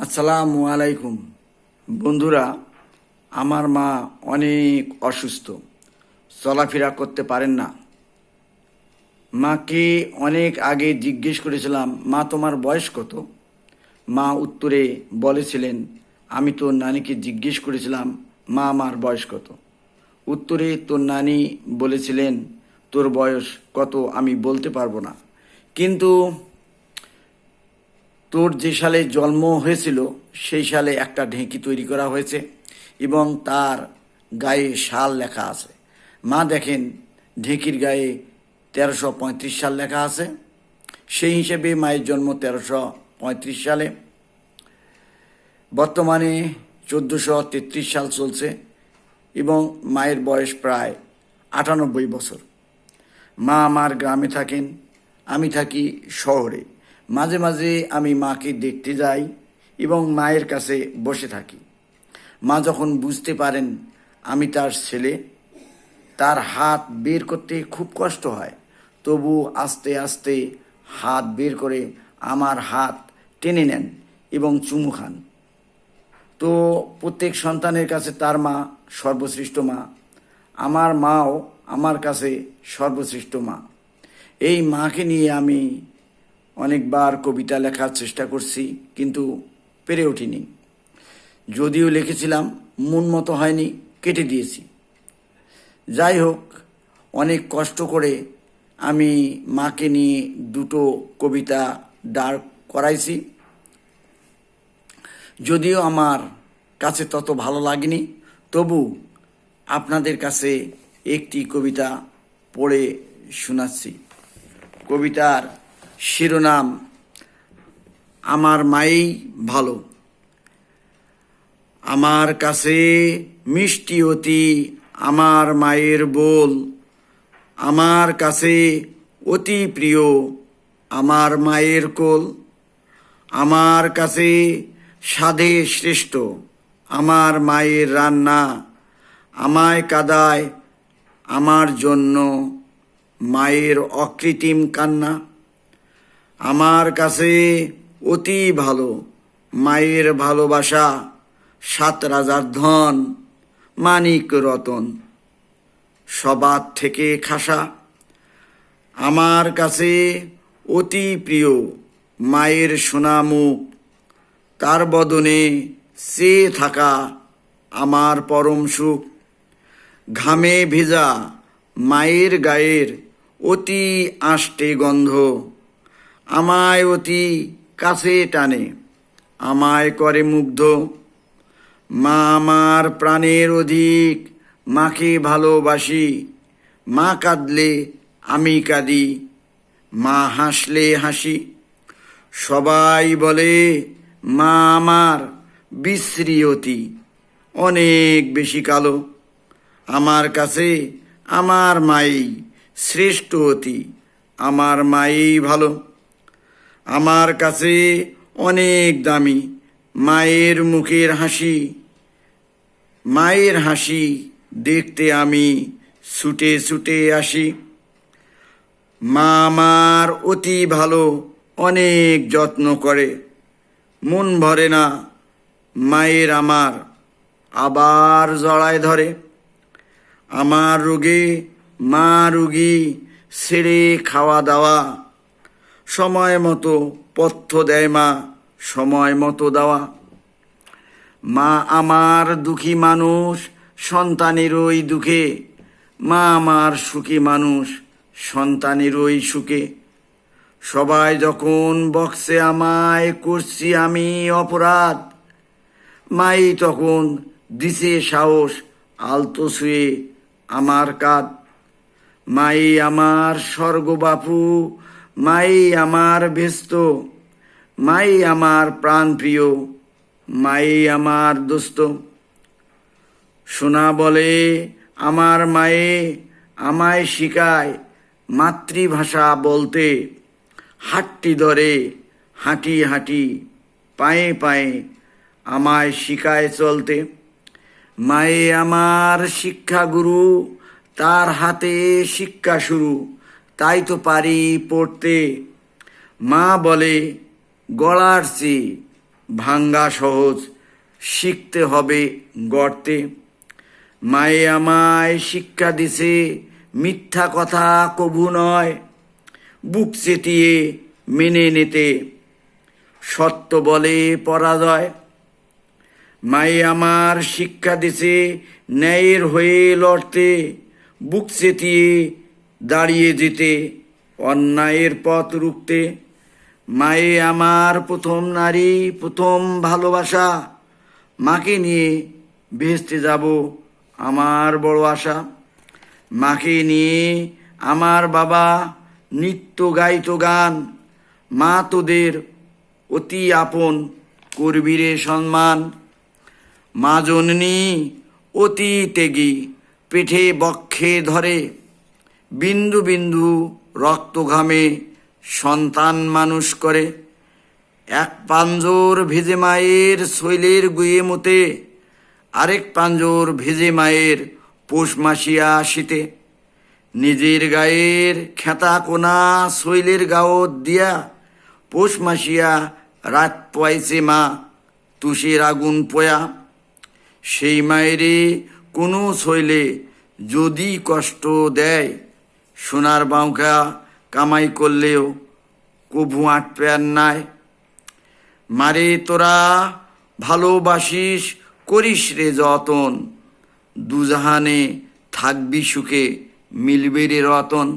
আসসালামু আলাইকুম বন্ধুরা। আমার মা অনেক অসুস্থ, চলাফেরা করতে পারেন না। মাকে অনেক আগে জিজ্ঞেস করেছিলাম, মা তোমার বয়স কত? মা উত্তরে বলেছিলেন, আমি তোর নানিকে জিজ্ঞেস করেছিলাম, মা আমার বয়স কত? উত্তরে তোর নানি বলেছিলেন, তোর বয়স কত আমি বলতে পারবো না, কিন্তু তোর যে সালে জন্ম হয়েছিল সেই সালে একটা ঢেঁকি তৈরি করা হয়েছে এবং তার গায়ে সাল লেখা আছে। মা দেখেন, ঢেঁকির গায়ে 1335 সাল লেখা আছে। সেই হিসেবে মায়ের জন্ম 1335 সালে। বর্তমানে 1433 সাল চলছে এবং মায়ের বয়স প্রায় 98 বছর। মা আমার গ্রামে থাকেন, আমি থাকি শহরে। মাঝে মাঝে আমি মাকে দেখতে যাই এবং মায়ের কাছে বসে থাকি। মা যখন বুঝতে পারেন আমি তার ছেলে, তার হাত বের করতে খুব কষ্ট হয়, তবু আস্তে আস্তে হাত বের করে আমার হাত টেনে নেন এবং চুমু খান। তো প্রত্যেক সন্তানের কাছে তার মা সর্বশ্রেষ্ঠ মা। আমার মাও আমার কাছে সর্বশ্রেষ্ঠ মা। এই মাকে নিয়ে আমি অনেকবার কবিতা লেখার চেষ্টা করছি, কিন্তু পেরে ওঠিনি। যদিও লিখেছিলাম, মন মতো হয়নি, কেটে দিয়েছি। যাই হোক, অনেক কষ্ট করে আমি মাকে নিয়ে দুটো কবিতা দাঁড় করাইছি। যদিও আমার কাছে তত ভালো লাগেনি, তবু আপনাদের কাছে একটি কবিতা পড়ে শোনাচ্ছি। কবিতার শিরোনাম আমার মাই ভালো। আমার কাছে মিষ্টি অতি আমার মায়ের বোল, আমার কাছে অতি প্রিয় আমার মায়ের কোল। আমার কাছে স্বাদে শ্রেষ্ঠ আমার মায়ের রান্না, আমায় কাঁদায় আমার জন্য মায়ের অকৃত্রিম কান্না। আমার কাছে অতি ভালো মায়ের ভালোবাসা, 7 রাজার ধন মানিক রতন সবার থেকে খাসা। আমার কাছে অতি প্রিয় মায়ের সোনা মুখ, তার বদনে চেয়ে থাকা আমার পরম সুখ। ঘামে ভেজা মায়ের গায়ের অতি আষ্টে গন্ধ, আমায় অতি কাছে টানে আমায় করে মুগ্ধ। মা আমার প্রাণের অধিক, মাকে ভালোবাসি। মা কাঁদলে আমি কাঁদি, মা হাসলে হাসি। সবাই বলে মা আমার বিশ্রী অতি, অনেক বেশি কালো। আমার কাছে আমার মাই শ্রেষ্ঠ অতি, আমার মাই ভালো। আমার কাছে অনেক দামি মায়ের মুখের হাসি, মায়ের হাসি দেখতে আমি ছুটে ছুটে আসি। মা আমার অতি ভালো, অনেক যত্ন করে, মন ভরে না মায়ের আমার আবার জড়ায় ধরে। আমার রোগে মা রুগী, ছেড়ে খাওয়া দাওয়া, সময় মতো পথ্য দেয় মা, সময় মতো দেওয়া। মা আমার দুঃখী মানুষ, সন্তানেরই দুঃখে, মা আমার সুখী মানুষ, সন্তানেরই সুখে। সবাই যখন বকছে আমায় করছি আমি অপরাধ, মাই তখন দিছে সাহস আলতো ছুঁয়ে আমার কাঁধ। মাই আমার স্বর্গবাপু, মাই আমার ভেস্ত, মাই আমার প্রাণপ্রিয়, মাই আমার দোস্ত। সোনা বলে আমার মায়ে আমায় শিখায় মাতৃভাষা বলতে, হাঁটটি ধরে হাঁটি হাঁটি পায়ে পায়ে আমায় শিখায় চলতে। মায়ে আমার শিক্ষাগুরু, তার হাতে শিক্ষা শুরু, তাই তো পারি পড়তে। মা বলে গলার চেয়ে ভাঙ্গা সহজ, শিখতে হবে গড়তে। মায়ে আমায় শিক্ষা দিছে, মিথ্যা কথা কভু নয়, বুক চেতিয়ে মেনে নিতে, সত্য বলে পরাজয়। মায়ে আমার শিক্ষা দিছে ন্যায়ের হয়ে লড়তে, বুক চেতিয়ে দাঁড়িয়ে যেতে, অন্যায়ের পথ রুখতে। মায়ে আমার প্রথম নারী, প্রথম ভালোবাসা, মাকে নিয়ে ভেস্তে যাব আমার বড় আশা। মাকে নিয়ে আমার বাবা নিত্য গাইত গান, মা তোদের অতি আপন, করবি রে সম্মান। মা জননী অতি ত্যাগী, পেটে বক্ষে ধরে, বিন্দু বিন্দু রক্ত ঘামে সন্তান মানুষ করে। এক পাঞ্জর ভেজে মায়ের শৈলের গুয়ে মতে, আরেক পাঞ্জর ভেজে মায়ের পৌষ মাসিয়া শীতে। নিজের গায়ের খেতা কোনা শৈলের গাওত দিয়া, পৌষ মাসিয়া রাত পোয়াইছে মা তুষের আগুন পোয়া। সেই মায়েরে কোনো শৈলে যদি কষ্ট দেয়, সোনার বাউকা কামাই করলেও কভু আটবে আর নাই। মারে তোরা ভালোবাসিস, করিস রে যতন, দুজাহানে থাকবি সুখে, মিলবে রে রতন।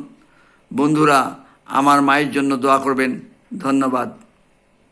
বন্ধুরা, আমার মায়ের জন্য দোয়া করবেন। ধন্যবাদ।